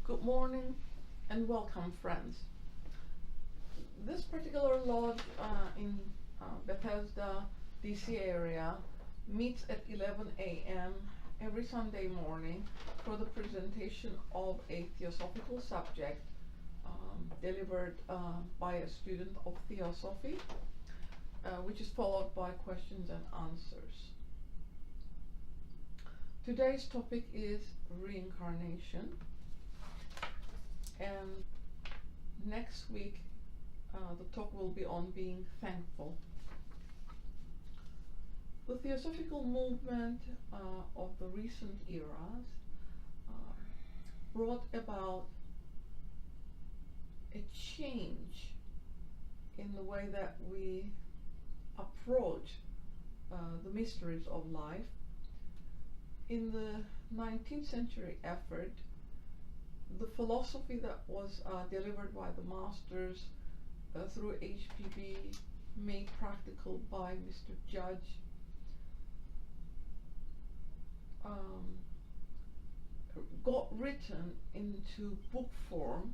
Good morning and welcome, friends. This particular lodge in Bethesda, DC area meets at 11 a.m. every Sunday morning for the presentation of a theosophical subject delivered by a student of Theosophy, which is followed by questions and answers. Today's topic is reincarnation, and next week the talk will be on being thankful. The theosophical movement of the recent eras brought about a change in the way that we approach the mysteries of life. In the 19th century effort, the philosophy that was delivered by the masters through HPB, made practical by Mr. Judge, got written into book form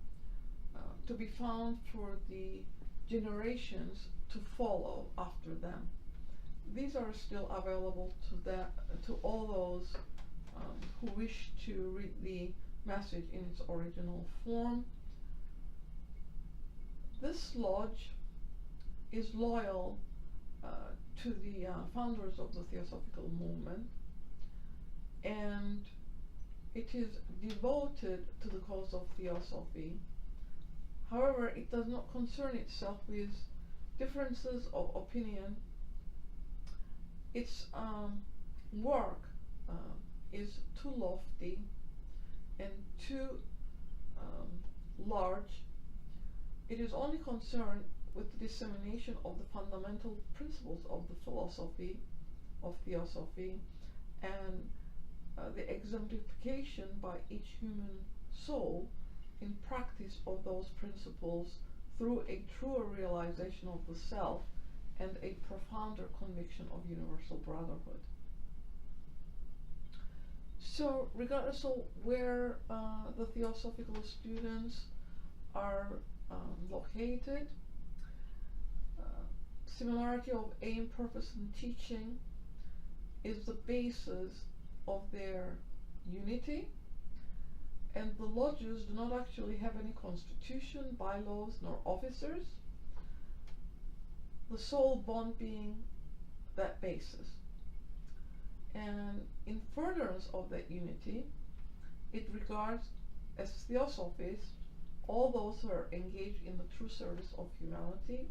to be found for the generations to follow after them. These are still available to all those who wish to read the message in its original form. This lodge is loyal to the founders of the Theosophical movement, and it is devoted to the cause of Theosophy. However, it does not concern itself with differences of opinion. Its work is too lofty and too large. It is only concerned with the dissemination of the fundamental principles of the philosophy of Theosophy and the exemplification by each human soul in practice of those principles through a truer realization of the self and a profounder conviction of universal brotherhood. So, regardless of where the theosophical students are located, similarity of aim, purpose, and teaching is the basis of their unity, and the lodges do not actually have any constitution, bylaws, nor officers, the sole bond being that basis. And in furtherance of that unity, it regards as theosophists all those who are engaged in the true service of humanity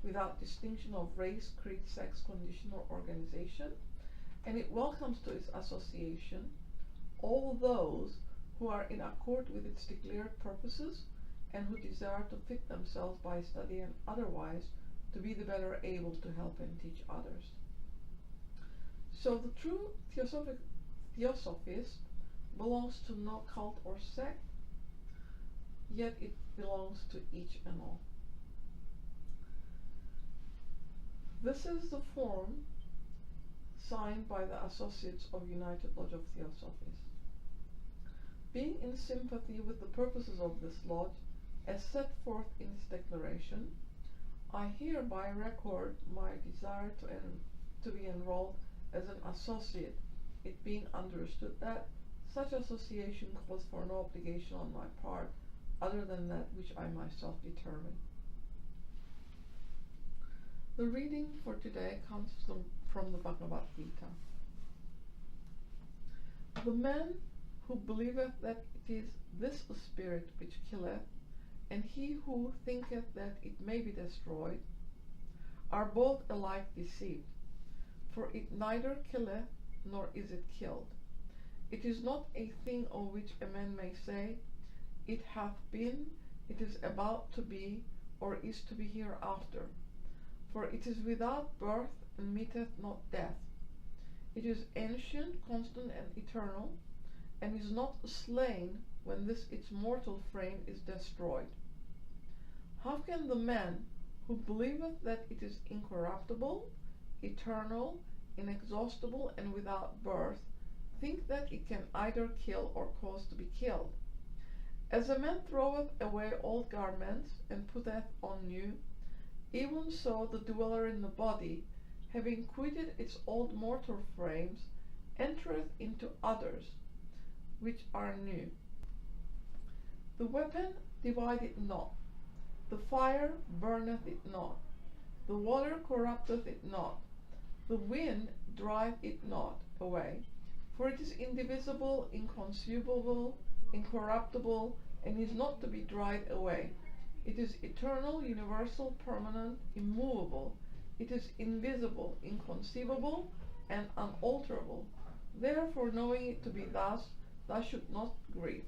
without distinction of race, creed, sex, condition, or organization, and it welcomes to its association all those who are in accord with its declared purposes and who desire to fit themselves by study and otherwise to be the better able to help and teach others. So the true theosophist belongs to no cult or sect, yet it belongs to each and all. This is the form signed by the Associates of United Lodge of Theosophists. Being in sympathy with the purposes of this lodge, as set forth in its declaration, I hereby record my desire to be enrolled as an associate, it being understood that such association calls for no obligation on my part other than that which I myself determine. The reading for today comes from the Bhagavad Gita. The man who believeth that it is this spirit which killeth, and he who thinketh that it may be destroyed, are both alike deceived. For it neither killeth, nor is it killed. It is not a thing of which a man may say, it hath been, it is about to be, or is to be hereafter. For it is without birth, and meeteth not death. It is ancient, constant, and eternal, and is not slain when this its mortal frame is destroyed. How can the man who believeth that it is incorruptible, eternal, inexhaustible, and without birth, think that it can either kill or cause to be killed? As a man throweth away old garments, and putteth on new, even so the dweller in the body, having quitted its old mortal frames, entereth into others, which are new. The weapon divideth not, the fire burneth it not, the water corrupteth it not, the wind driveth it not away, for it is indivisible, inconceivable, incorruptible, and is not to be dried away. It is eternal, universal, permanent, immovable. It is invisible, inconceivable, and unalterable. Therefore, knowing it to be thus, thou shouldst not grieve.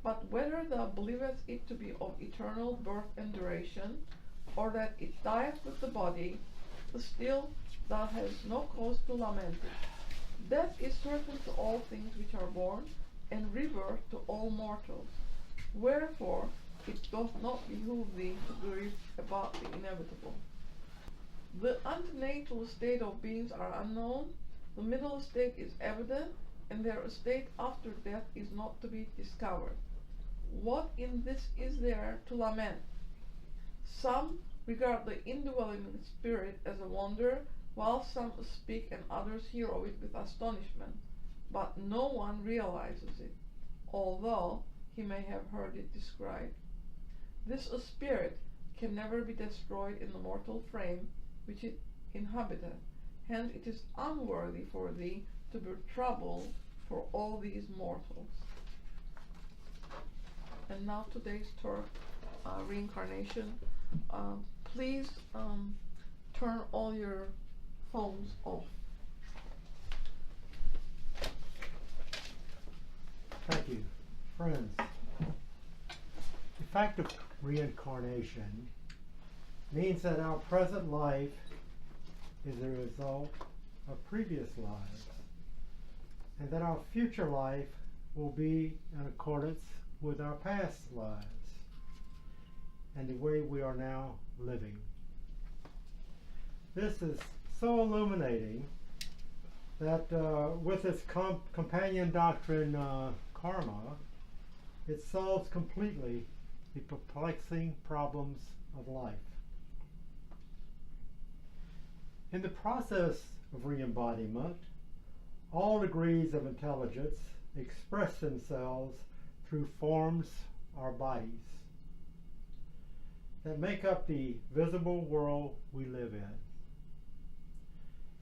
But whether thou believest it to be of eternal birth and duration, or that it dieth with the body, still thou hast no cause to lament it. Death is certain to all things which are born, and rebirth to all mortals. Wherefore it doth not behoove thee to grieve about the inevitable. The antenatal state of beings are unknown, the middle state is evident, and their state after death is not to be discovered. What in this is there to lament? Some regard the indwelling spirit as a wonder, while some speak and others hear of it with astonishment, but no one realizes it, although he may have heard it described. This spirit can never be destroyed in the mortal frame which it inhabiteth, hence it is unworthy for thee to be troubled for all these mortals. And now today's Torah reincarnation. Please turn all your phones off. Thank you. Friends, the fact of reincarnation means that our present life is a result of previous lives, and that our future life will be in accordance with our past lives and the way we are now living. This is so illuminating that with its companion doctrine, karma, it solves completely the perplexing problems of life. In the process of re-embodiment, all degrees of intelligence express themselves through forms or bodies that make up the visible world we live in.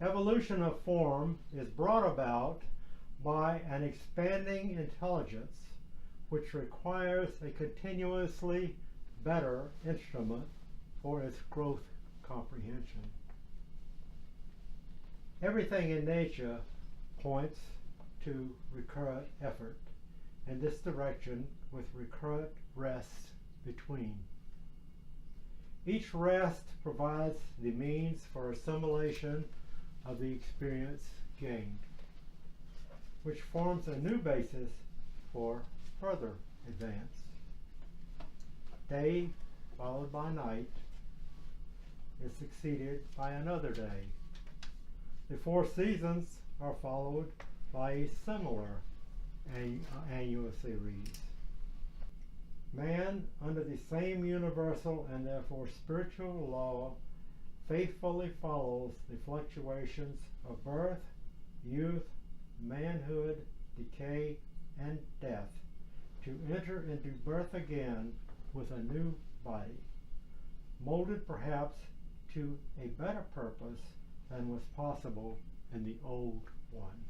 Evolution of form is brought about by an expanding intelligence which requires a continuously better instrument for its growth comprehension. Everything in nature points to recurrent effort, in this direction with recurrent rest between. Each rest provides the means for assimilation of the experience gained, which forms a new basis for further advance. Day followed by night is succeeded by another day. The 4 seasons are followed by a similar annual series. Man, under the same universal and therefore spiritual law, faithfully follows the fluctuations of birth, youth, manhood, decay, and death, to enter into birth again with a new body, molded perhaps to a better purpose than was possible in the old one.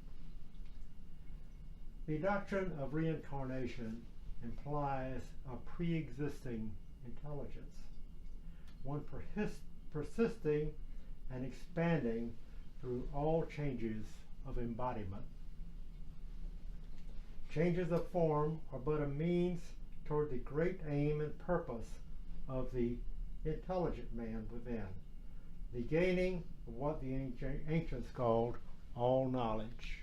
The doctrine of reincarnation implies a pre-existing intelligence, one persisting and expanding through all changes of embodiment. Changes of form are but a means toward the great aim and purpose of the intelligent man within, the gaining of what the ancients called all knowledge.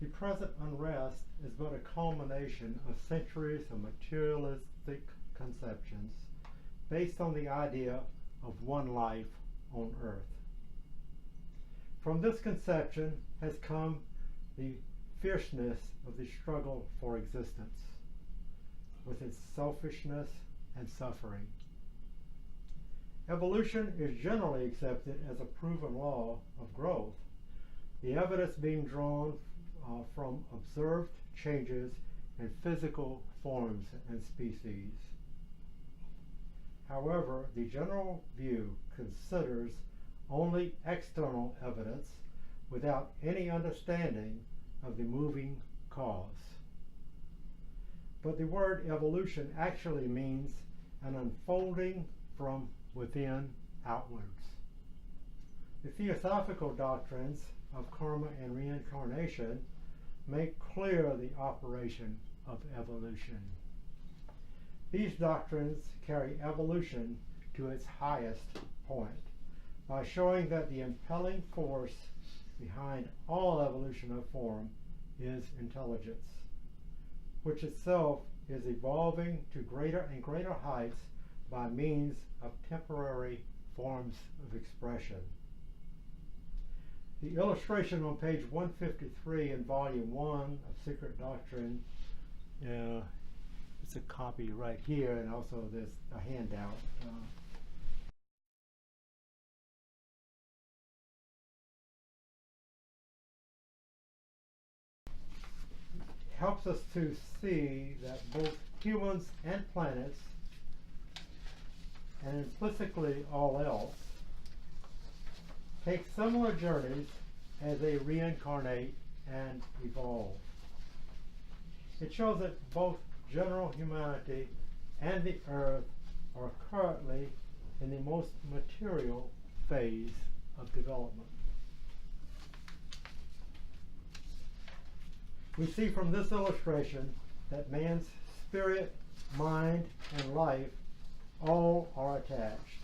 The present unrest is but a culmination of centuries of materialistic conceptions based on the idea of one life on earth. From this conception has come the fierceness of the struggle for existence, with its selfishness and suffering. Evolution is generally accepted as a proven law of growth, the evidence being drawn from observed changes in physical forms and species. However, the general view considers only external evidence without any understanding of the moving cause. But the word evolution actually means an unfolding from within outwards. The theosophical doctrines of karma and reincarnation make clear the operation of evolution. These doctrines carry evolution to its highest point by showing that the impelling force behind all evolution of form is intelligence, which itself is evolving to greater and greater heights by means of temporary forms of expression. The illustration on page 153 in volume 1 of Secret Doctrine, it's a copy right here, and also there's a handout. Helps us to see that both humans and planets, and implicitly all else, take similar journeys as they reincarnate and evolve. It shows that both general humanity and the earth are currently in the most material phase of development. We see from this illustration that man's spirit, mind, and life all are attached,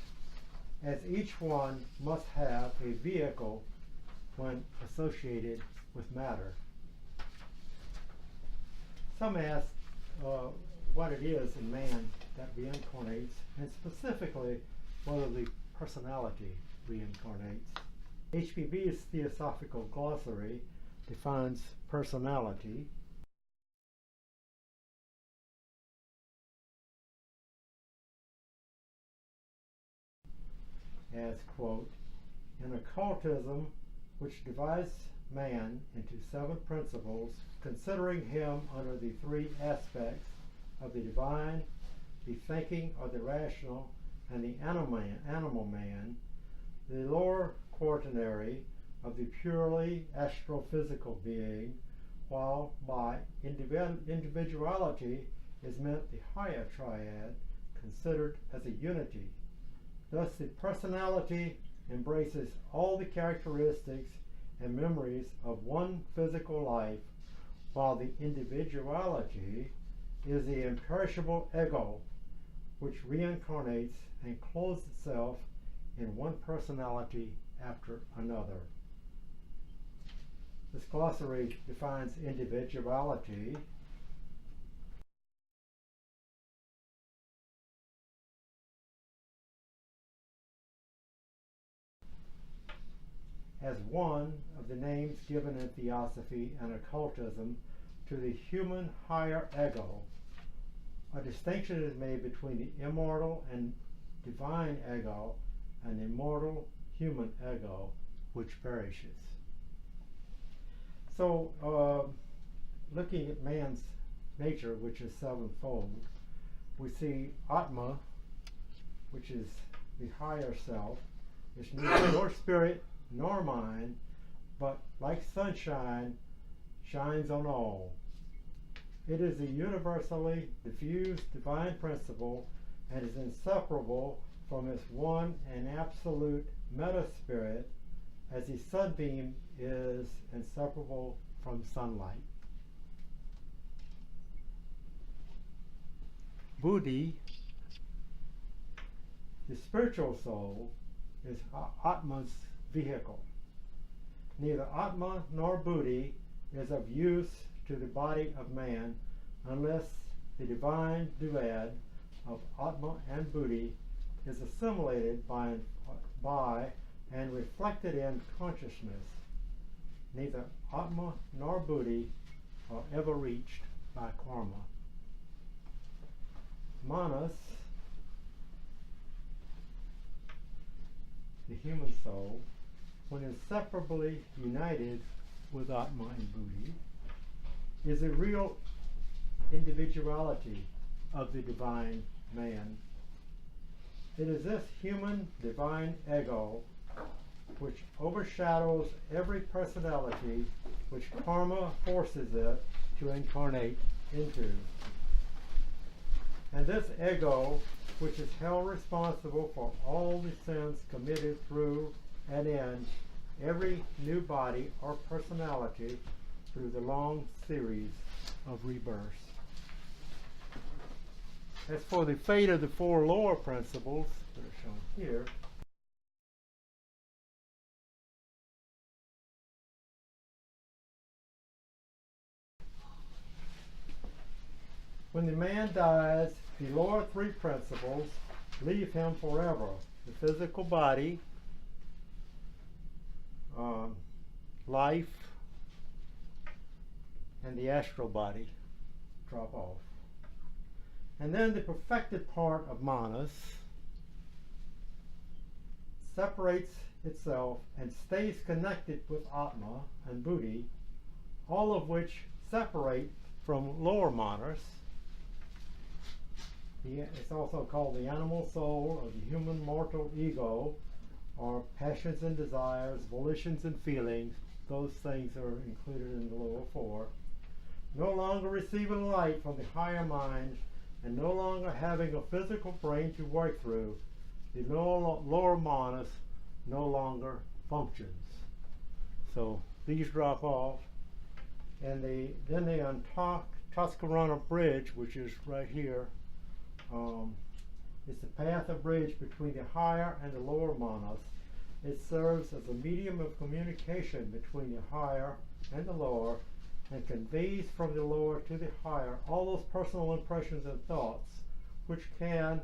as each one must have a vehicle when associated with matter. Some ask what it is in man that reincarnates, and specifically whether the personality reincarnates. HPB's Theosophical Glossary defines personality as, quote, "an occultism which divides man into 7 principles, considering him under the 3 aspects of the divine, the thinking or the rational, and the animal man, the lower quaternary of the purely astrophysical being, while by individuality is meant the higher triad, considered as a unity. Thus the personality embraces all the characteristics and memories of one physical life, while the individuality is the imperishable ego, which reincarnates and clothes itself in one personality after another." This glossary defines individuality as one of the names given in Theosophy and occultism to the human higher ego. A distinction is made between the immortal and divine ego and the mortal human ego, which perishes. So, looking at man's nature, which is 7-fold, we see Atma, which is the higher self, is neither nor spirit nor mind, but like sunshine, shines on all. It is a universally diffused divine principle and is inseparable from its one and absolute meta-spirit, as the sunbeam is inseparable from sunlight. Buddhi, the spiritual soul, is Atma's vehicle. Neither Atma nor Buddhi is of use to the body of man unless the divine duad of Atma and Buddhi is assimilated by and reflected in consciousness. Neither Atma nor Buddhi are ever reached by karma. Manas, the human soul, when inseparably united with Atma and Buddhi, is the real individuality of the divine man. It is this human divine ego which overshadows every personality which karma forces it to incarnate into. And this ego, which is held responsible for all the sins committed through and in every new body or personality through the long series of rebirths. As for the fate of the four lower principles that are shown here, when the man dies, the lower three principles leave him forever. The physical body, life, and the astral body drop off. And then the perfected part of Manas separates itself and stays connected with Atma and Buddhi, all of which separate from lower Manas. It's also called the animal soul or the human mortal ego, or passions and desires, volitions and feelings. Those things are included in the lower four. No longer receiving light from the higher mind and no longer having a physical brain to work through, the lower Manas no longer functions. So these drop off, and then the Tuscarora Bridge, which is right here, it's the path of bridge between the higher and the lower Manas. It serves as a medium of communication between the higher and the lower, and conveys from the lower to the higher all those personal impressions and thoughts which can,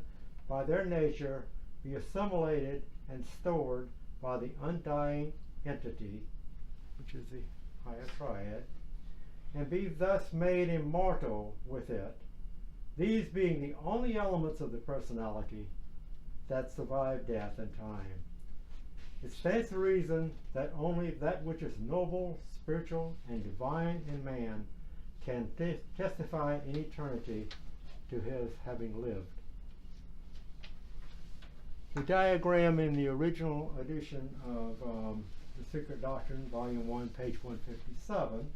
by their nature, be assimilated and stored by the undying entity, which is the higher triad, and be thus made immortal with it, these being the only elements of the personality that survive death and time. It stands to reason that only that which is noble, spiritual, and divine in man can testify in eternity to his having lived. The diagram in the original edition of The Secret Doctrine, Volume 1, page 157,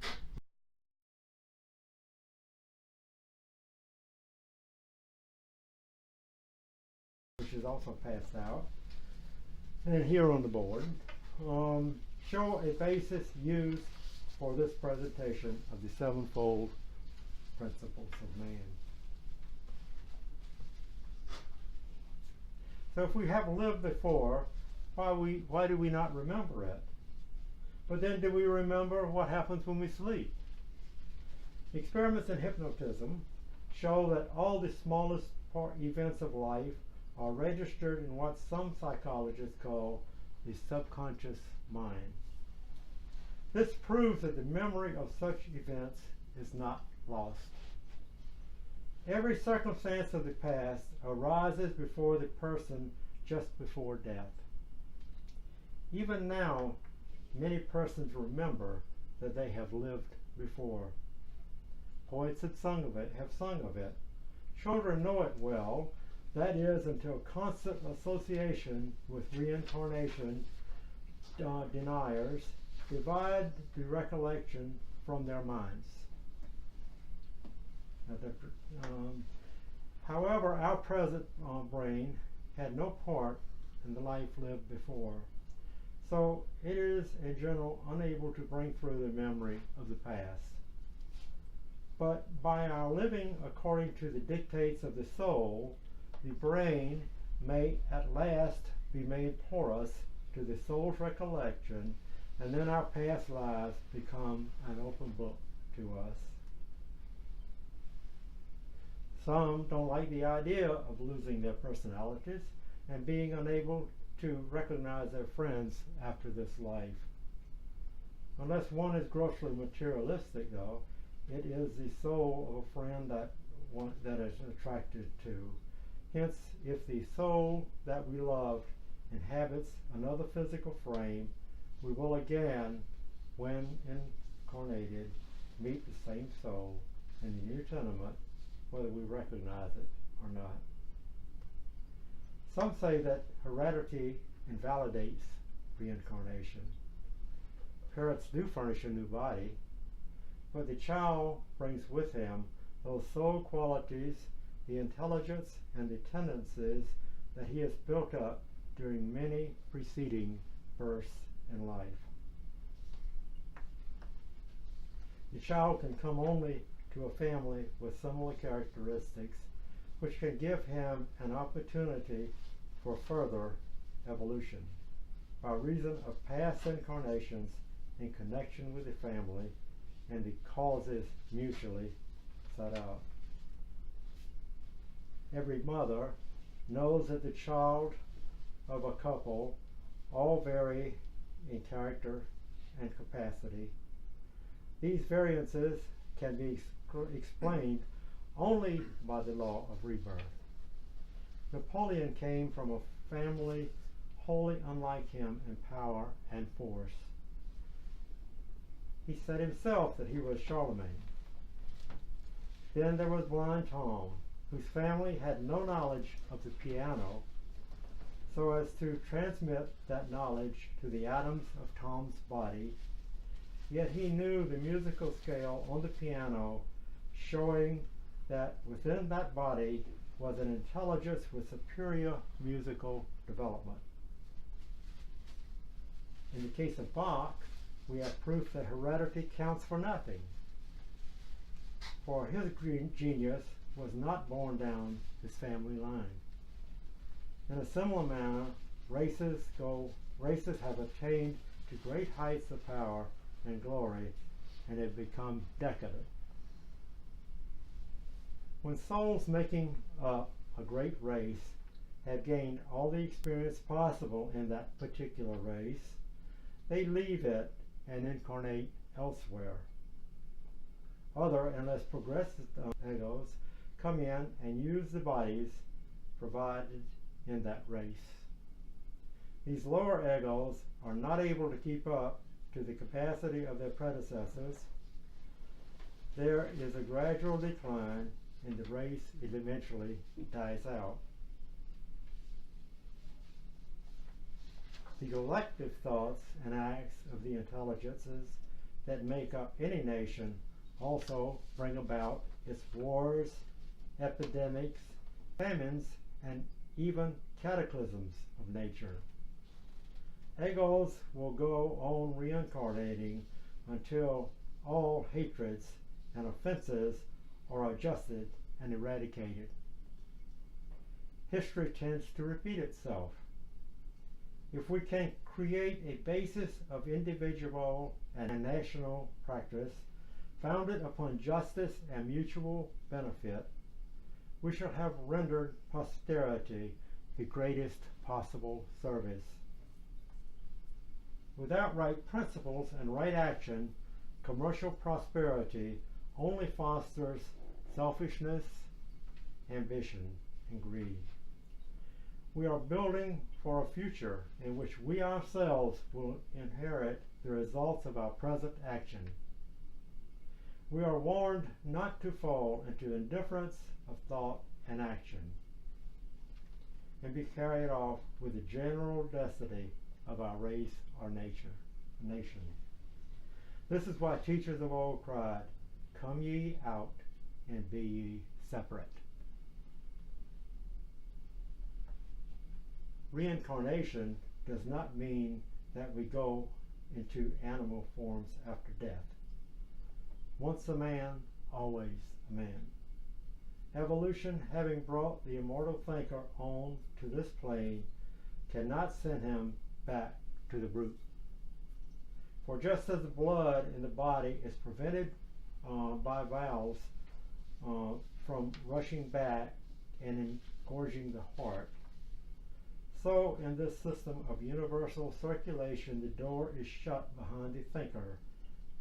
which is also passed out, and then here on the board, show a basis used for this presentation of the sevenfold principles of man. So if we have lived before, why do we not remember it? But then do we remember what happens when we sleep? Experiments in hypnotism show that all the smallest events of life are registered in what some psychologists call the subconscious mind. This proves that the memory of such events is not lost. Every circumstance of the past arises before the person just before death. Even now, many persons remember that they have lived before. Poets have sung of it. Children know it well. That is, until constant association with reincarnation deniers divide the recollection from their minds. However, our present brain had no part in the life lived before, so it is in general unable to bring through the memory of the past. But by our living according to the dictates of the soul, the brain may at last be made porous to the soul's recollection, and then our past lives become an open book to us. Some don't like the idea of losing their personalities and being unable to recognize their friends after this life. Unless one is grossly materialistic, though, it is the soul of a friend that is attracted to. Hence, if the soul that we love inhabits another physical frame, we will again, when incarnated, meet the same soul in the new tenement, whether we recognize it or not. Some say that heredity invalidates reincarnation. Parents do furnish a new body, but the child brings with him those soul qualities, the intelligence, and the tendencies that he has built up during many preceding births in life. The child can come only to a family with similar characteristics, which can give him an opportunity for further evolution by reason of past incarnations in connection with the family and the causes mutually set out. Every mother knows that the child of a couple all vary in character and capacity. These variances can be explained only by the law of rebirth. Napoleon came from a family wholly unlike him in power and force. He said himself that he was Charlemagne. Then there was Blind Tom, whose family had no knowledge of the piano, so as to transmit that knowledge to the atoms of Tom's body, yet he knew the musical scale on the piano, showing that within that body was an intelligence with superior musical development. In the case of Bach, we have proof that heredity counts for nothing, for his genius was not born down his family line. In a similar manner, races have attained to great heights of power and glory and have become decadent. When souls making up a great race have gained all the experience possible in that particular race, they leave it and incarnate elsewhere. Other and less progressive egos come in and use the bodies provided in that race. These lower egos are not able to keep up to the capacity of their predecessors. There is a gradual decline and the race eventually dies out. The collective thoughts and acts of the intelligences that make up any nation also bring about its wars, epidemics, famines, and even cataclysms of nature. Egos will go on reincarnating until all hatreds and offenses are adjusted and eradicated. History tends to repeat itself. If we can create a basis of individual and national practice founded upon justice and mutual benefit, we shall have rendered posterity the greatest possible service. Without right principles and right action, commercial prosperity only fosters selfishness, ambition, and greed. We are building for a future in which we ourselves will inherit the results of our present action. We are warned not to fall into indifference of thought and action and be carried off with the general destiny of our race or nation. This is why teachers of old cried, "Come ye out and be ye separate." Reincarnation does not mean that we go into animal forms after death. Once a man, always a man. Evolution, having brought the immortal thinker on to this plane, cannot send him back to the brute. For just as the blood in the body is prevented by valves from rushing back and engorging the heart, So in this system of universal circulation, the door is shut behind the thinker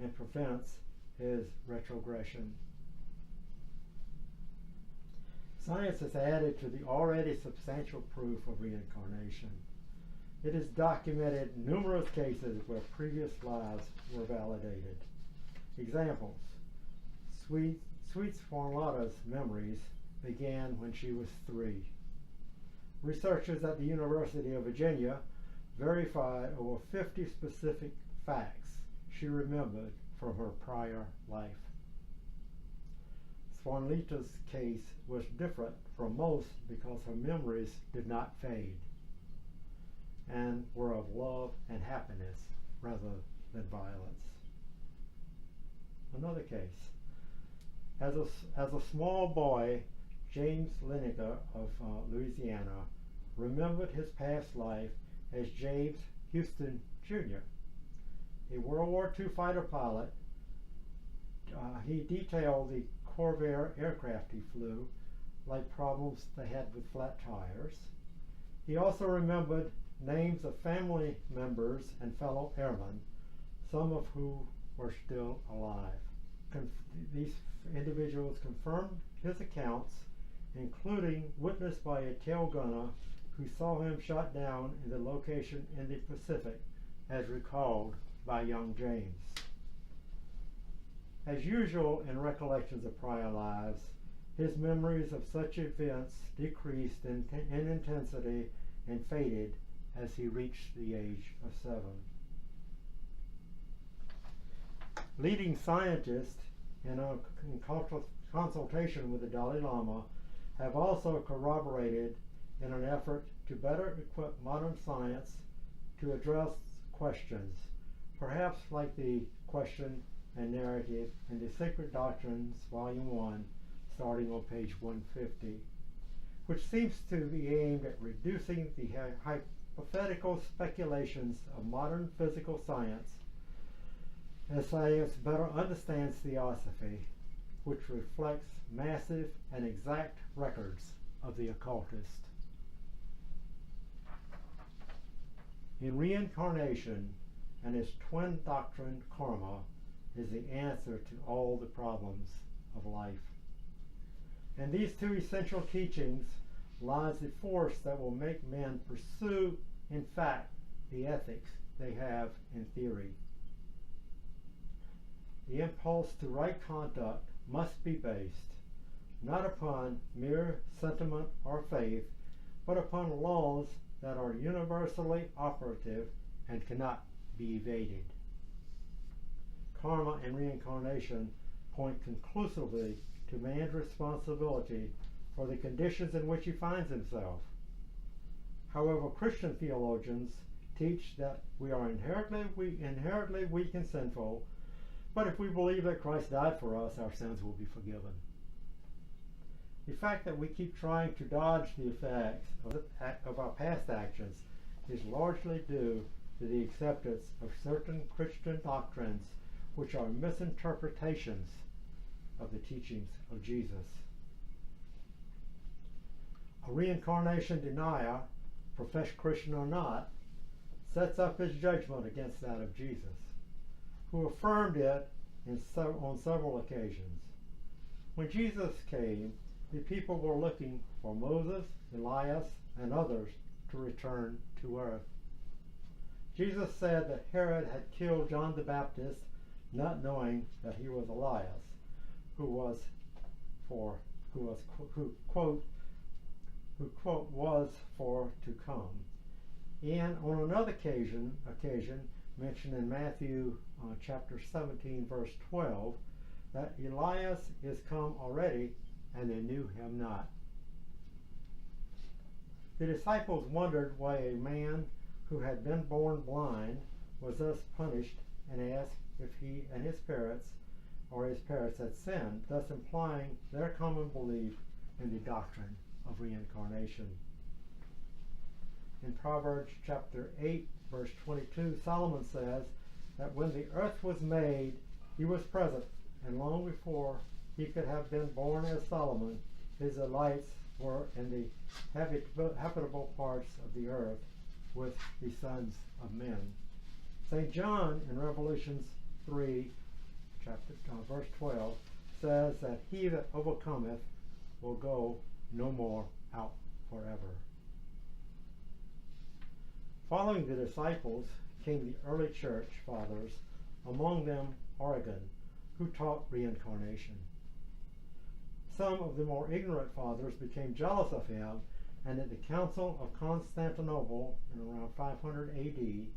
and prevents his retrogression. Science has added to the already substantial proof of reincarnation. It has documented numerous cases where previous lives were validated. Examples: Sweet Swanlata's memories began when she was 3. Researchers at the University of Virginia verified over 50 specific facts she remembered from her prior life. Swanlata's case was different from most because her memories did not fade and were of love and happiness rather than violence. Another case. As a small boy, James Lineker of Louisiana remembered his past life as James Houston Jr., a World War II fighter pilot. He detailed the Corvair aircraft he flew, like problems they had with flat tires. He also remembered names of family members and fellow airmen, some of who were still alive. These individuals confirmed his accounts, including witnessed by a tail gunner who saw him shot down in the location in the Pacific, as recalled by young James. As usual in recollections of prior lives, his memories of such events decreased in intensity and faded as he reached the age of 7. Leading scientists in consultation with the Dalai Lama have also corroborated in an effort to better equip modern science to address questions, perhaps like the question and narrative in the Sacred Doctrines, Volume 1, starting on page 150, which seems to be aimed at reducing the hypothetical speculations of modern physical science as science better understands Theosophy, which reflects massive and exact records of the occultist. In reincarnation and its twin doctrine, karma is the answer to all the problems of life. In these two essential teachings lies the force that will make men pursue, in fact, the ethics they have in theory. The impulse to right conduct must be based not upon mere sentiment or faith, but upon laws that are universally operative and cannot be evaded. Karma and reincarnation point conclusively to man's responsibility for the conditions in which he finds himself. However, Christian theologians teach that we are inherently weak and sinful, but if we believe that Christ died for us, our sins will be forgiven. The fact that we keep trying to dodge the effects of our past actions is largely due to the acceptance of certain Christian doctrines which are misinterpretations of the teachings of Jesus. A reincarnation denier, professed Christian or not, sets up his judgment against that of Jesus, who affirmed it on several occasions. When Jesus came, the people were looking for Moses, Elias, and others to return to earth. Jesus said that Herod had killed John the Baptist, not knowing that he was Elias, who was for to come. And on another occasion mentioned in Matthew chapter 17, verse 12, that Elias is come already, and they knew him not. The disciples wondered why a man who had been born blind was thus punished, and asked if he and his parents had sinned, thus implying their common belief in the doctrine of reincarnation. In Proverbs chapter 8, verse 22, Solomon says that when the earth was made, he was present, and long before he could have been born as Solomon, his delights were in the habitable parts of the earth with the sons of men. St. John in Revelations 3, verse 12, says that he that overcometh will go no more out forever. Following the disciples came the early church fathers, among them Origen, who taught reincarnation. Some of the more ignorant fathers became jealous of him, and at the Council of Constantinople in around 500 AD,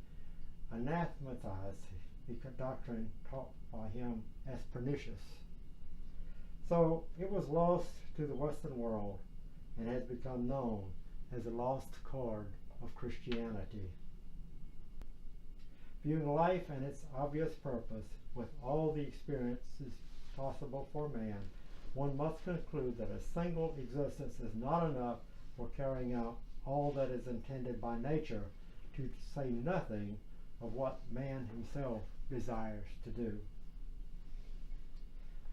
anathematized the doctrine taught by him as pernicious. So it was lost to the Western world and has become known as the lost chord of Christianity. Viewing life and its obvious purpose with all the experiences possible for man, one must conclude that a single existence is not enough for carrying out all that is intended by nature, to say nothing of what man himself desires to do.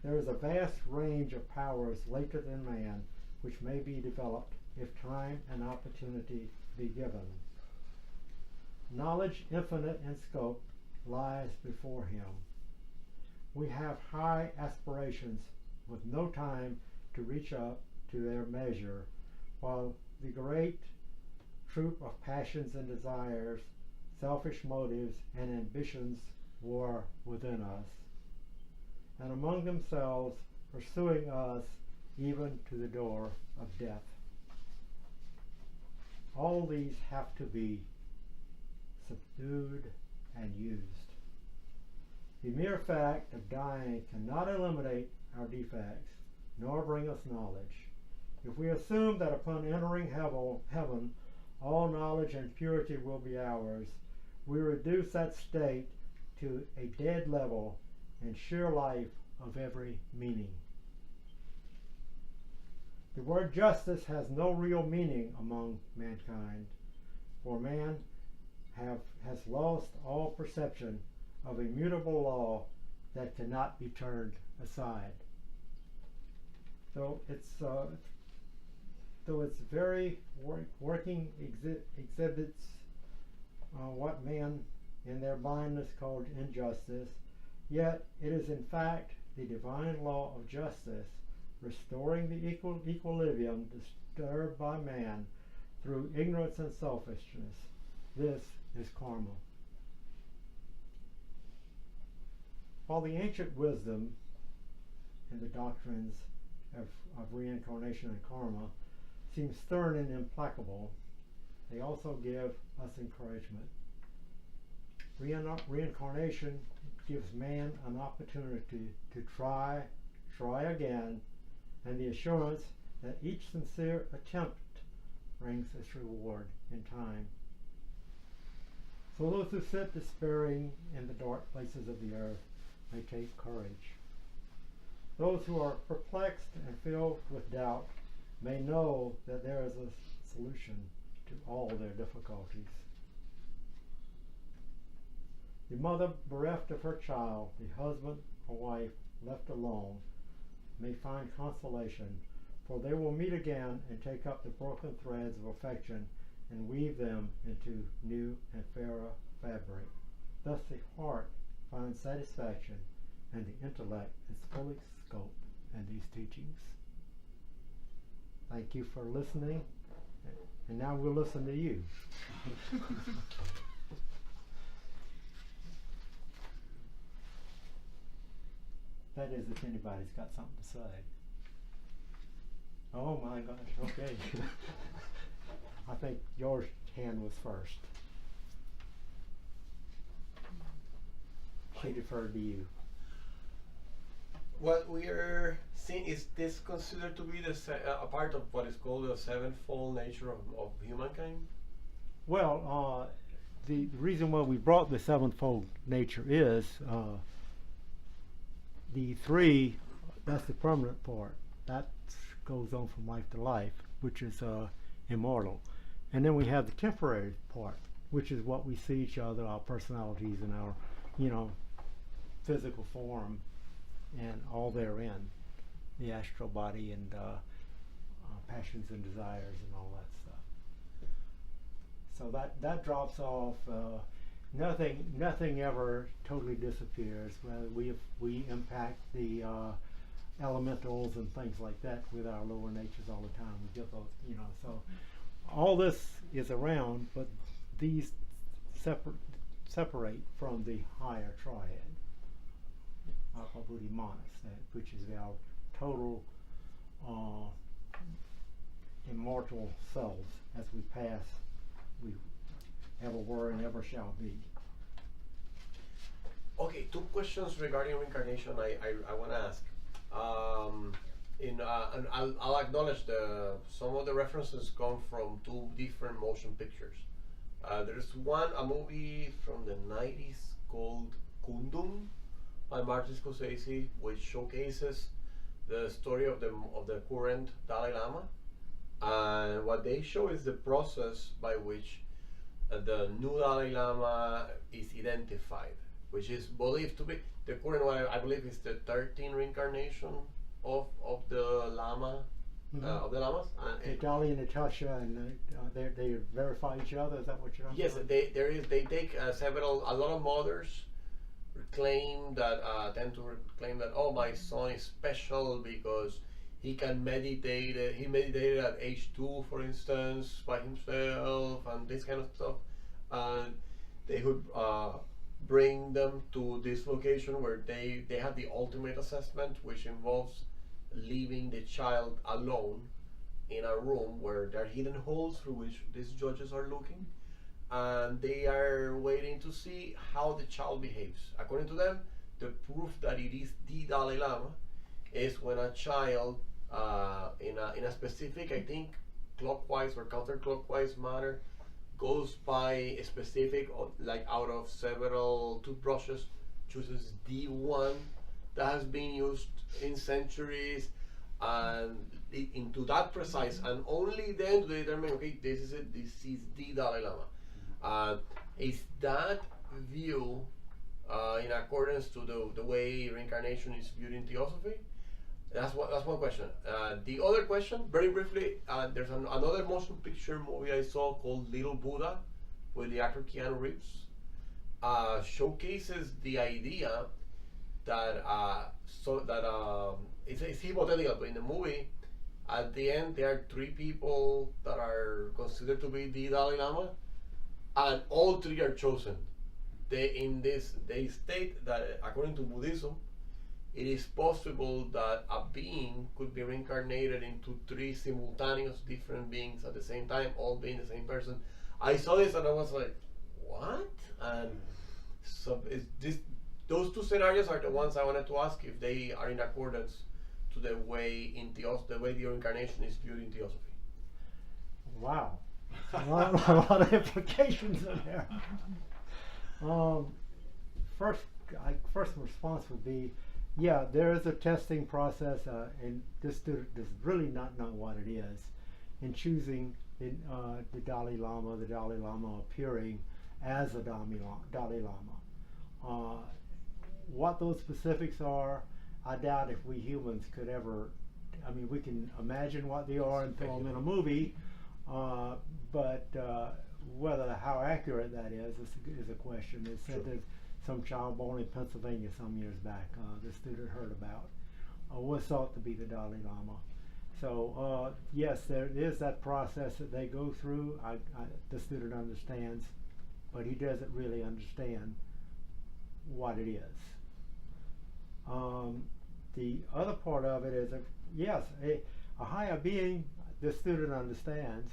There is a vast range of powers latent in man which may be developed if time and opportunity be given. Knowledge infinite in scope lies before him. We have high aspirations with no time to reach up to their measure, while the great troop of passions and desires, selfish motives and ambitions war within us, and among themselves pursuing us even to the door of death. All these have to be subdued and used. The mere fact of dying cannot eliminate our defects, nor bring us knowledge. If we assume that upon entering heaven all knowledge and purity will be ours, we reduce that state to a dead level and sheer life of every meaning. The word justice has no real meaning among mankind, for man has lost all perception of a mutable law that cannot be turned aside. Though it's very working exhibits what man in their blindness called injustice, yet it is in fact the divine law of justice restoring the equilibrium disturbed by man through ignorance and selfishness. This is karma. While the ancient wisdom in the doctrines of reincarnation and karma seem stern and implacable, they also give us encouragement. Reincarnation gives man an opportunity to try again, and the assurance that each sincere attempt brings its reward in time. So those who sit despairing in the dark places of the earth may take courage. Those who are perplexed and filled with doubt may know that there is a solution to all their difficulties. The mother bereft of her child, the husband or wife left alone, may find consolation, for they will meet again and take up the broken threads of affection and weave them into new and fairer fabric. Thus the heart finds satisfaction and the intellect is fully scope in these teachings. Thank you for listening, and now we'll listen to you. That is, if anybody's got something to say. Oh my gosh, okay. I think your hand was first. She deferred to you. What we are seeing, is this considered to be a part of what is called the sevenfold nature of humankind? Well, the reason why we brought the sevenfold nature is the three, that's the permanent part. That goes on from life to life, which is immortal. And then we have the temporary part, which is what we see each other, our personalities and our, physical form and all therein, the astral body and passions and desires and all that stuff. So that drops off. Nothing ever totally disappears. We impact the elementals and things like that with our lower natures all the time. We get those, so all this is around, but these separate from the higher triad, which is our total immortal selves as we pass, we ever were and ever shall be. Okay, 2 questions regarding reincarnation I want to ask. And I'll acknowledge some of the references come from 2 different motion pictures. There's a movie from the 90s called Kundum by Martin Scorsese, which showcases the story of the current Dalai Lama, and what they show is the process by which the new Dalai Lama is identified, which is believed to be the current one. I believe is the 13th reincarnation of the Lama, of the Lamas. Dolly and Natasha, and they verify each other. Is that what you're? Yes, they take a lot of mothers tend to claim that, oh, my son is special because he can meditate. He meditated at age 2, for instance, by himself, and this kind of stuff. And they would bring them to this location where they have the ultimate assessment, which involves leaving the child alone in a room where there are hidden holes through which these judges are looking, and they are waiting to see how the child behaves. According to them, the proof that it is the Dalai Lama is when a child in a specific, I think, clockwise or counterclockwise manner goes by a specific, like out of several toothbrushes, chooses the one that has been used in centuries, and into that precise, and only then do they determine, okay, this is it, this is the Dalai Lama. Is that view in accordance to the way reincarnation is viewed in Theosophy? That's one question. The other question, very briefly, there's another motion picture movie I saw called Little Buddha with the actor Keanu Reeves. Showcases the idea that it's hypothetical, but in the movie, at the end, there are 3 people that are considered to be the Dalai Lama, and all 3 are chosen. They state that according to Buddhism, it is possible that a being could be reincarnated into 3 simultaneous different beings at the same time, all being the same person. I saw this and I was like, what? And so those 2 scenarios are the ones I wanted to ask if they are in accordance to the way the way the reincarnation is viewed in Theosophy. Wow, a lot of implications in there. First response would be, yeah, there is a testing process, and this student does really not know what it is in choosing the Dalai Lama appearing as a Dalai Lama. What those specifics are, I doubt if we humans could ever. I mean, we can imagine what they are and throw them in a movie, but how accurate that is a question. It said that some child born in Pennsylvania some years back, the student heard about, was thought to be the Dalai Lama. So yes, there is that process that they go through. The student understands, but he doesn't really understand what it is. The other part of it is, yes, a higher being, the student understands,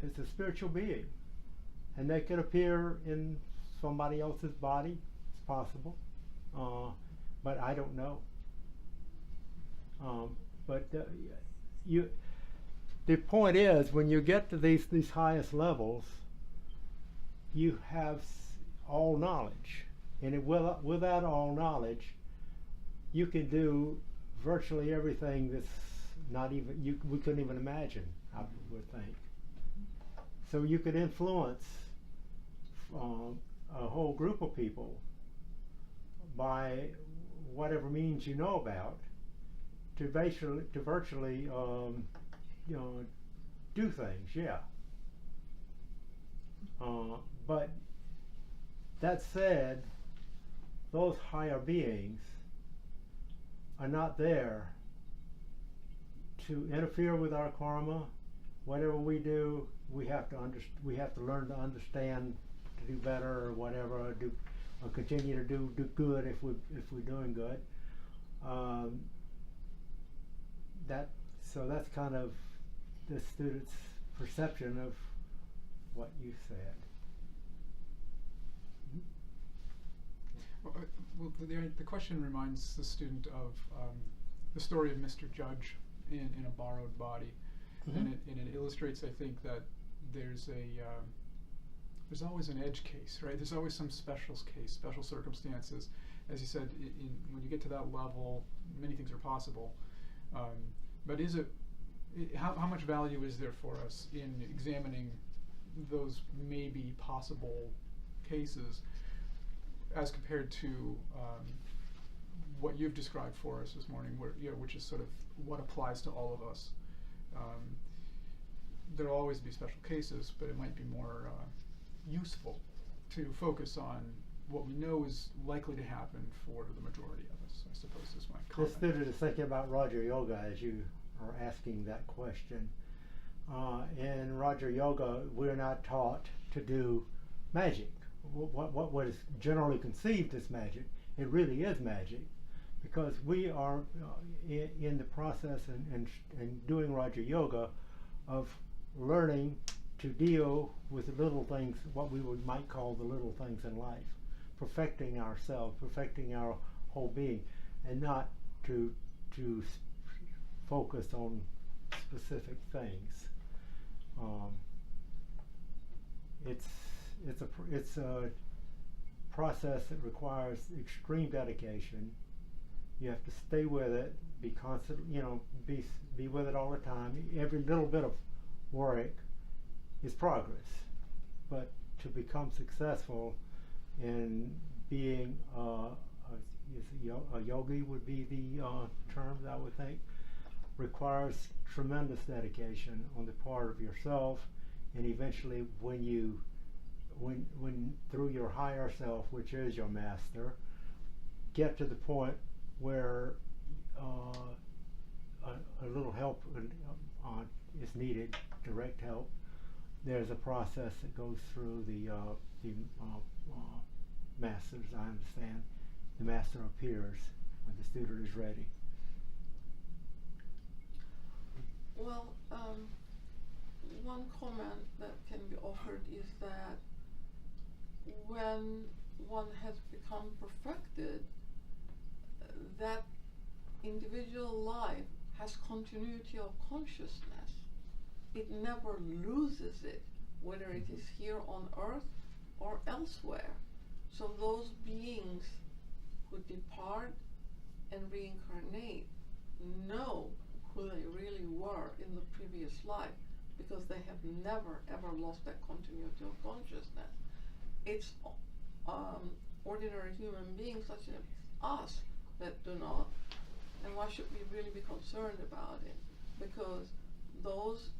is a spiritual being, and they could appear in somebody else's body. It's possible, but I don't know. The point is, when you get to these highest levels, you have all knowledge, and without all knowledge, you can do virtually everything that's not even we couldn't even imagine. I would think. So you could influence a whole group of people by whatever means you know about virtually do things, yeah. But that said, those higher beings are not there to interfere with our karma. Whatever we do, we have to learn to understand, to do better or whatever, or continue to do good if we're doing good. So that's kind of the student's perception of what you said. Well, the question reminds the student of the story of Mr. Judge in a borrowed body, and it illustrates, I think, that there's always an edge case, right? There's always some special case, special circumstances. As you said, when you get to that level, many things are possible. But how much value is there for us in examining those maybe possible cases as compared to what you've described for us this morning, which is sort of what applies to all of us? There'll always be special cases, but it might be more useful to focus on what we know is likely to happen for the majority of us, I suppose is my comment. This student is thinking about Raja Yoga as you are asking that question. In Raja Yoga, we're not taught to do magic. What is generally conceived as magic, it really is magic, because we are in the process and doing Raja Yoga of learning to deal with the little things, what we might call the little things in life, perfecting ourselves, perfecting our whole being, and not to focus on specific things. It's a process that requires extreme dedication. You have to stay with it, be constant, be with it all the time. Every little bit of work is progress. But to become successful in being a yogi would be the term, I would think, requires tremendous dedication on the part of yourself, and eventually when through your higher self, which is your master, get to the point where a little help is needed, direct help. There's a process that goes through the masters, I understand. The master appears when the student is ready. Well, one comment that can be offered is that when one has become perfected, that individual life has continuity of consciousness. It never loses it, whether it is here on earth or elsewhere. So those beings who depart and reincarnate know who they really were in the previous life, because they have never ever lost that continuity of consciousness. It's ordinary human beings such as us that do not, and why should we really be concerned about it? Because those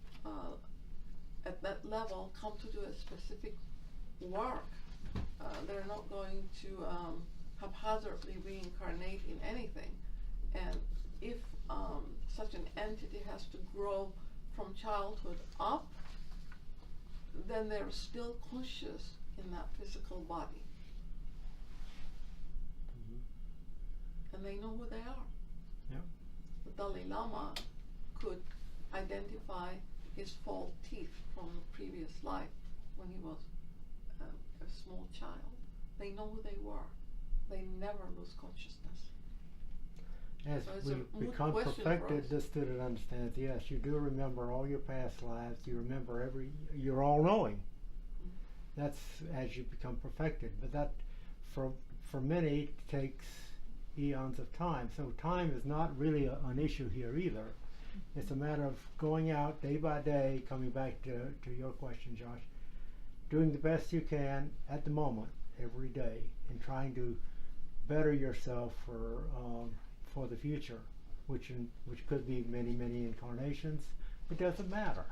at that level come to do a specific work. They're not going to haphazardly reincarnate in anything. And if such an entity has to grow from childhood up, then they're still conscious in that physical body. And they know who they are. Yep. The Dalai Lama could identify his false teeth from the previous life when he was a small child. They know who they were. They never lose consciousness. As So we become perfected, the student understands, yes, you do remember all your past lives, you remember you're all-knowing. That's as you become perfected. But that, for many, takes eons of time. So time is not really an issue here either. It's a matter of going out day by day, coming back to your question, Josh, doing the best you can at the moment, every day, and trying to better yourself for the future, which could be many, many incarnations. It doesn't matter.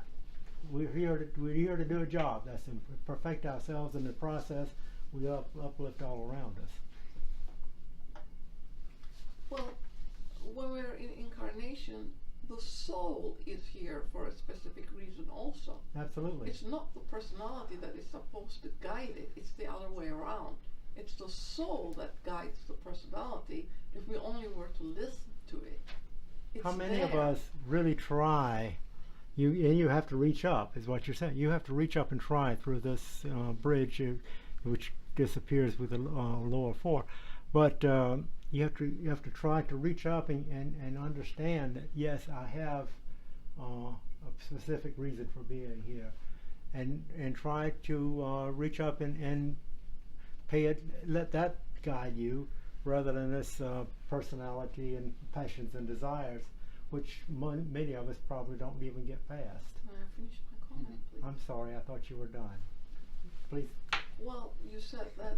We're here to do a job. That's to perfect ourselves in the process. We uplift all around us. Well, when we're in incarnation, the soul is here for a specific reason also. Absolutely. It's not the personality that is supposed to guide it, it's the other way around. It's the soul that guides the personality if we only were to listen to it. It's How many of there. us really try? You have to reach up, is what you're saying. You have to reach up and try through this bridge, which disappears with the lower four. But you have to try to reach up and understand that yes, I have a specific reason for being here, and try to reach up and pay it. Let that guide you rather than this personality and passions and desires, which many of us probably don't even get past. May I finish my comment, please? I'm sorry, I thought you were done. Please. Well, you said that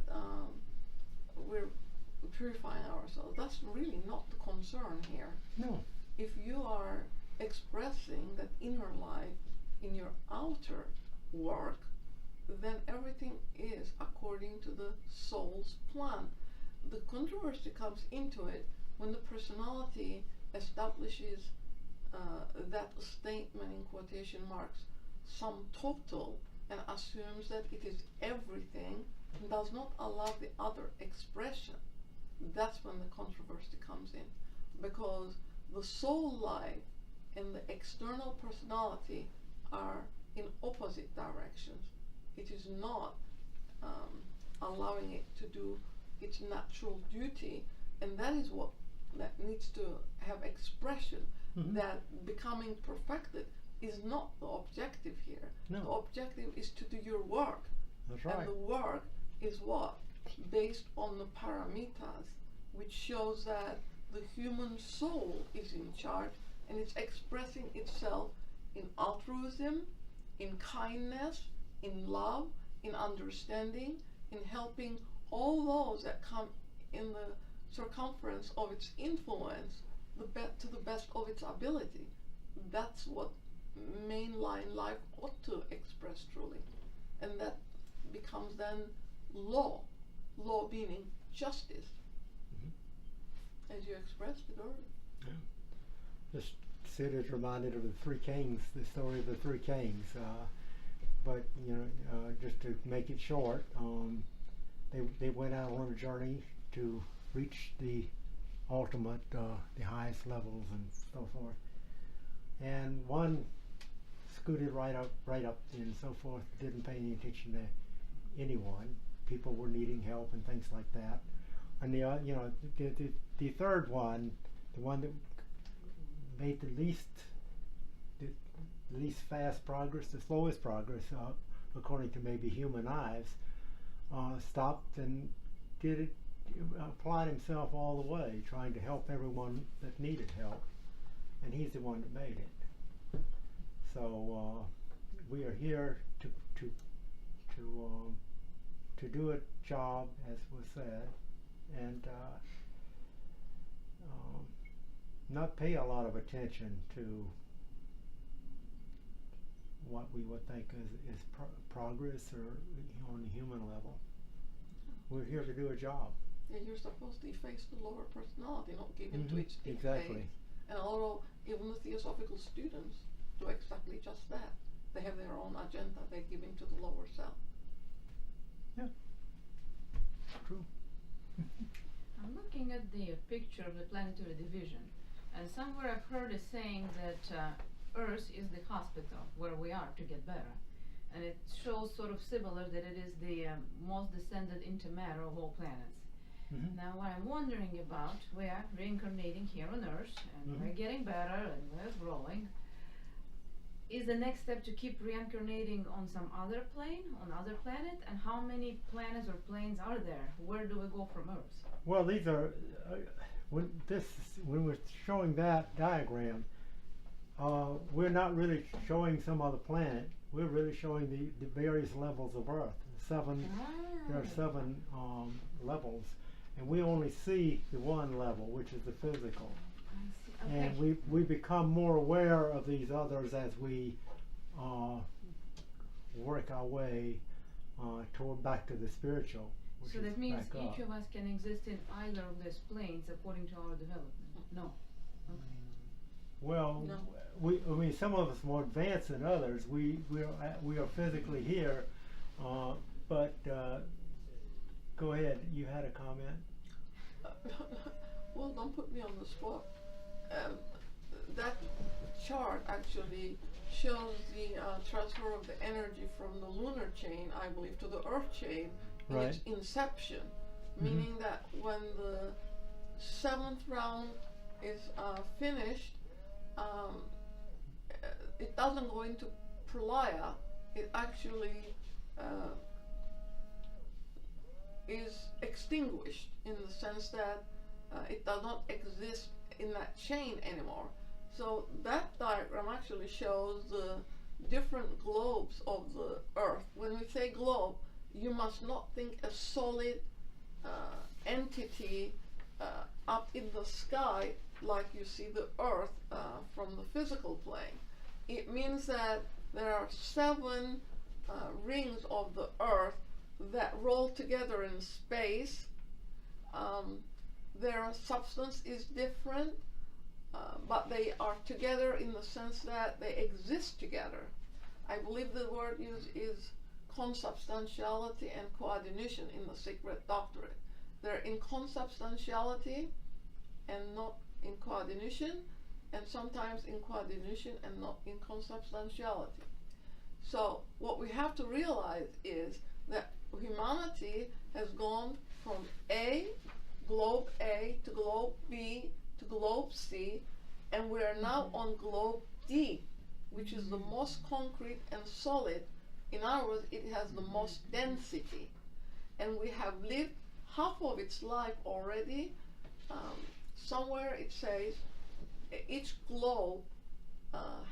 we're purifying ourselves. That's really not the concern here. No. If you are expressing that inner life in your outer work, then everything is according to the soul's plan. The controversy comes into it when the personality establishes that statement in quotation marks, sum total, and assumes that it is everything and does not allow the other expression. That's when the controversy comes in, because the soul life and the external personality are in opposite directions. It is not allowing it to do its natural duty, and that is what that needs to have expression. Mm-hmm. That becoming perfected is not the objective here. No. The objective is to do your work. That's right. And the work is what? Based on the paramitas, which shows that the human soul is in charge, and it's expressing itself in altruism, in kindness, in love, in understanding, in helping all those that come in the circumference of its influence to the best of its ability. That's what mainline life ought to express truly. And that becomes then law. Law meaning justice, as you expressed it earlier. Yeah. Just Sid is reminded of the three kings, the story of the three kings. But just to make it short, they went out on a journey to reach the ultimate, the highest levels and so forth. And one scooted right up and so forth, didn't pay any attention to anyone. People were needing help and things like that. And the third one, the one that made the least fast progress, the slowest progress, according to maybe human eyes, stopped and applied himself all the way, trying to help everyone that needed help, and he's the one that made it. So we are here to do a job, as was said, and not pay a lot of attention to what we would think is progress or on the human level. We're here to do a job. Yeah, you're supposed to efface the lower personality, not give in to its dictates. Exactly. And although even the theosophical students do exactly just that, they have their own agenda. They give in to the lower self. Yeah. True. I'm looking at the picture of the planetary division, and somewhere I've heard a saying that Earth is the hospital where we are to get better, and it shows sort of similar that it is the most descended into matter of all planets. Mm-hmm. Now what I'm wondering about, we are reincarnating here on Earth, and Mm-hmm. we're getting better and we're growing. Is the next step to keep reincarnating on some other plane, on other planet? And how many planets or planes are there? Where do we go from Earth? Well, these are when we're showing that diagram, we're not really showing some other planet. We're really showing the various levels of Earth. There are seven levels, and we only see the one level, which is the physical. I see. and we become more aware of these others as we work our way toward back to the spiritual. Which So is that means back each up. of us can exist in either of these planes according to our development? No. Okay. Well, No. I mean, some of us more advanced than others. We are physically here, but go ahead. You had a comment. Well, don't put me on the spot. That chart actually shows the transfer of the energy from the lunar chain, I believe, to the earth chain in its Right. inception, meaning that when the 7th round is finished, it doesn't go into pralaya. It actually is extinguished in the sense that it does not exist in that chain anymore. So that diagram actually shows the different globes of the earth. When we say globe, you must not think a solid entity up in the sky like you see the earth from the physical plane. It means that there are 7 rings of the earth that roll together in space. Their substance is different, but they are together in the sense that they exist together. I believe the word used is consubstantiality and coordination in the secret doctrine. They're in consubstantiality and not in coordination, and sometimes in coordination and not in consubstantiality. So what we have to realize is that humanity has gone from globe A to globe B to globe C, and we are now on globe D, which is the most concrete and solid. In other words, it has the most density, and we have lived half of its life already. Somewhere it says each globe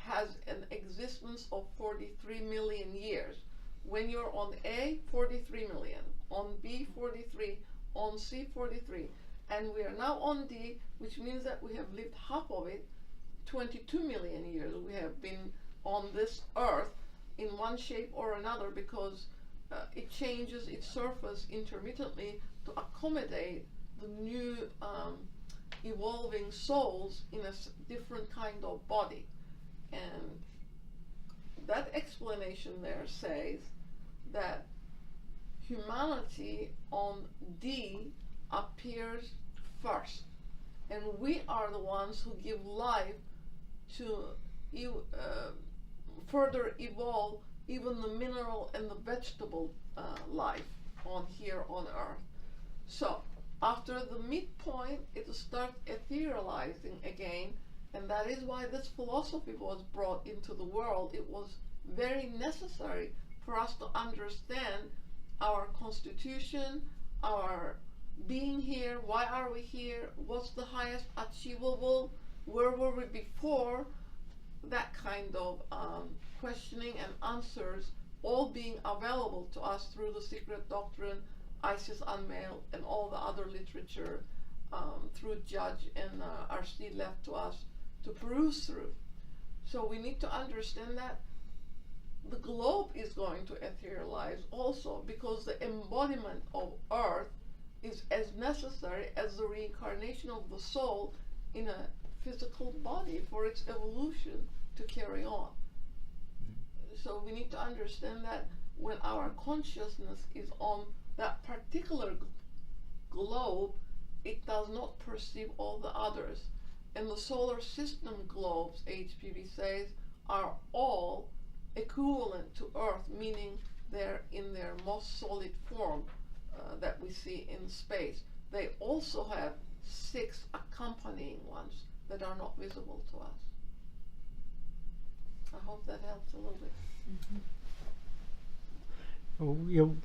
has an existence of 43 million years. When you're on A, 43 million, on B, 43, on C, 43, and we are now on D, which means that we have lived half of it, 22 million years. We have been on this earth in one shape or another because it changes its surface intermittently to accommodate the new evolving souls in a different kind of body. And that explanation there says that humanity on D appears first, and we are the ones who give life to further evolve even the mineral and the vegetable life on here on earth. So after the midpoint, it will start etherealizing again, and that is why this philosophy was brought into the world. It was very necessary for us to understand our constitution, our being here, why are we here, what's the highest achievable, where were we before, that kind of questioning and answers all being available to us through the secret doctrine, Isis Unmailed, and all the other literature through Judge and R.C. left to us to peruse through. So we need to understand that the globe is going to etherealize also, because the embodiment of earth is as necessary as the reincarnation of the soul in a physical body for its evolution to carry on. So we need to understand that when our consciousness is on that particular globe, it does not perceive all the others. And the solar system globes, HPV says, are all equivalent to Earth, meaning they're in their most solid form that we see in space. They also have 6 accompanying ones that are not visible to us. I hope that helps a little bit. Well,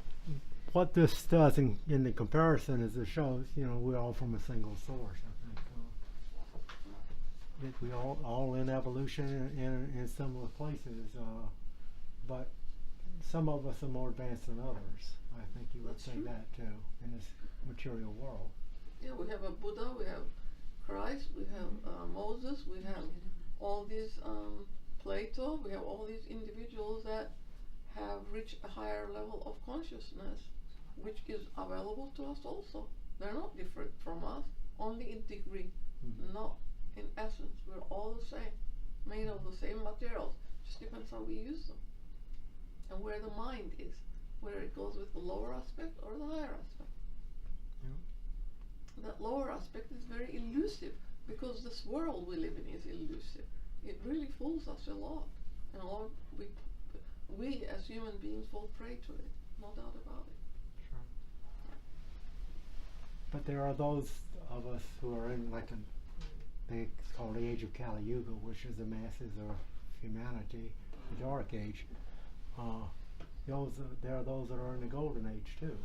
what this does in the comparison is it shows, we're all from a single source, I think. That we all in evolution in similar places, but some of us are more advanced than others. I think you would That's say true. that too, in this material world. Yeah, we have a Buddha, we have Christ, we have Moses, we have all these Plato, we have all these individuals that have reached a higher level of consciousness, which is available to us also. They're not different from us, only in degree, not in essence. We're all the same, made of the same materials. Just depends how we use them and where the mind is, whether it goes with the lower aspect or the higher aspect. That lower aspect is very elusive because this world we live in is elusive. It really fools us a lot, and we as human beings fall prey to it, no doubt about it. Sure. But there are those of us who are in it's called the age of Kali Yuga, which is the masses of humanity, the dark age. There are those that are in the golden age too.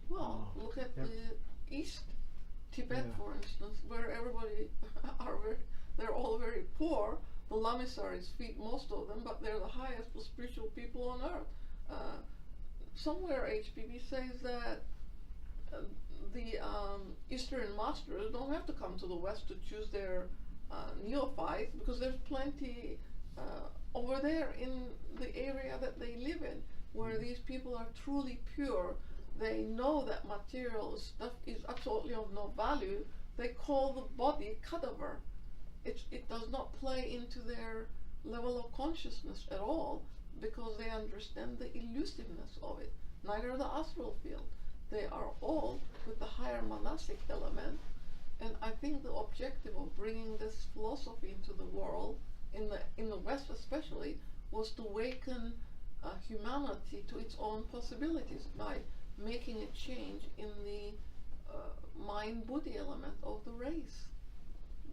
Well, look at the East, Tibet, for instance, where everybody they're all very poor. The Lamaseries feed most of them, but they're the highest spiritual people on earth. Somewhere HPB says that the Eastern masters don't have to come to the West to choose their neophytes, because there's plenty over there in the area that they live in, where these people are truly pure. They know that material stuff is absolutely of no value. They call the body cadaver. It does not play into their level of consciousness at all, because they understand the elusiveness of it. Neither the astral field. They are all with the higher monastic element, and I think the objective of bringing this philosophy into the world, in the West especially, was to awaken humanity to its own possibilities by making a change in the mind-body element of the race,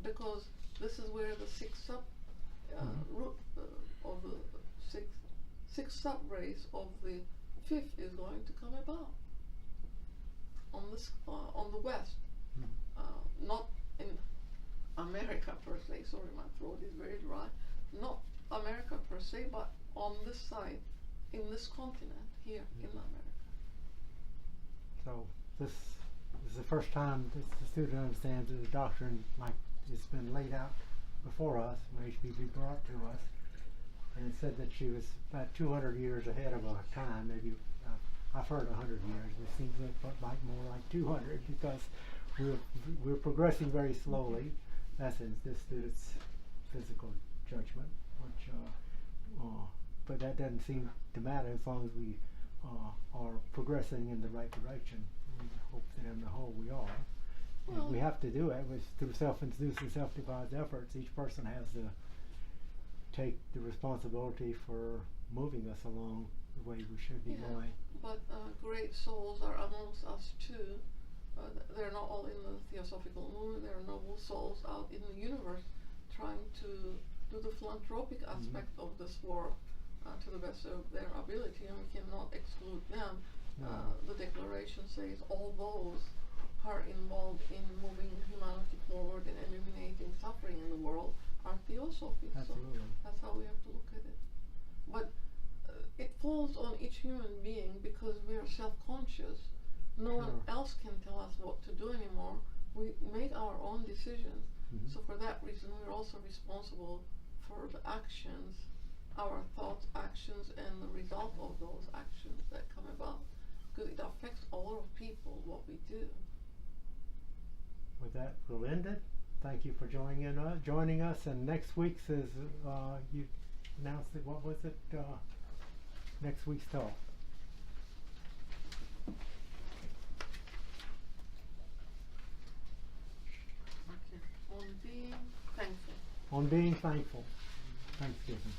because this is where the six sub-race of the fifth is going to come about on the West, not in America per se. Sorry, my throat is very dry. Not America per se, but on this side, in this continent here in America. So this is the first time the student understands that the doctrine, like it's been laid out before us, when HPB brought to us, and it said that she was about 200 years ahead of our time. Maybe I've heard 100 years. It seems like more like 200, because we're progressing very slowly. That's in this student's physical judgment, which but that doesn't seem to matter as long as we are progressing in the right direction. We hope that on the whole we are. Well, we have to do it through self-induced and self-devised efforts. Each person has to take the responsibility for moving us along the way we should be going. But great souls are amongst us too. They're not all in the Theosophical movement. There are noble souls out in the universe trying to do the philanthropic aspect of this work to the best of their ability, and we cannot exclude them. The declaration says all those who are involved in moving humanity forward and eliminating suffering in the world are Theosophy. Absolutely. So that's how we have to look at it. But it falls on each human being, because we are self-conscious. No one else can tell us what to do anymore. We make our own decisions. So for that reason, we're also responsible for the actions, our thoughts, actions, and the result of those actions that come about, because it affects all of people, what we do. With that, we'll end it. Thank you for joining us. And next week's is you announced it. What was it? Next week's talk. Okay. On being thankful. On being thankful. Thanksgiving.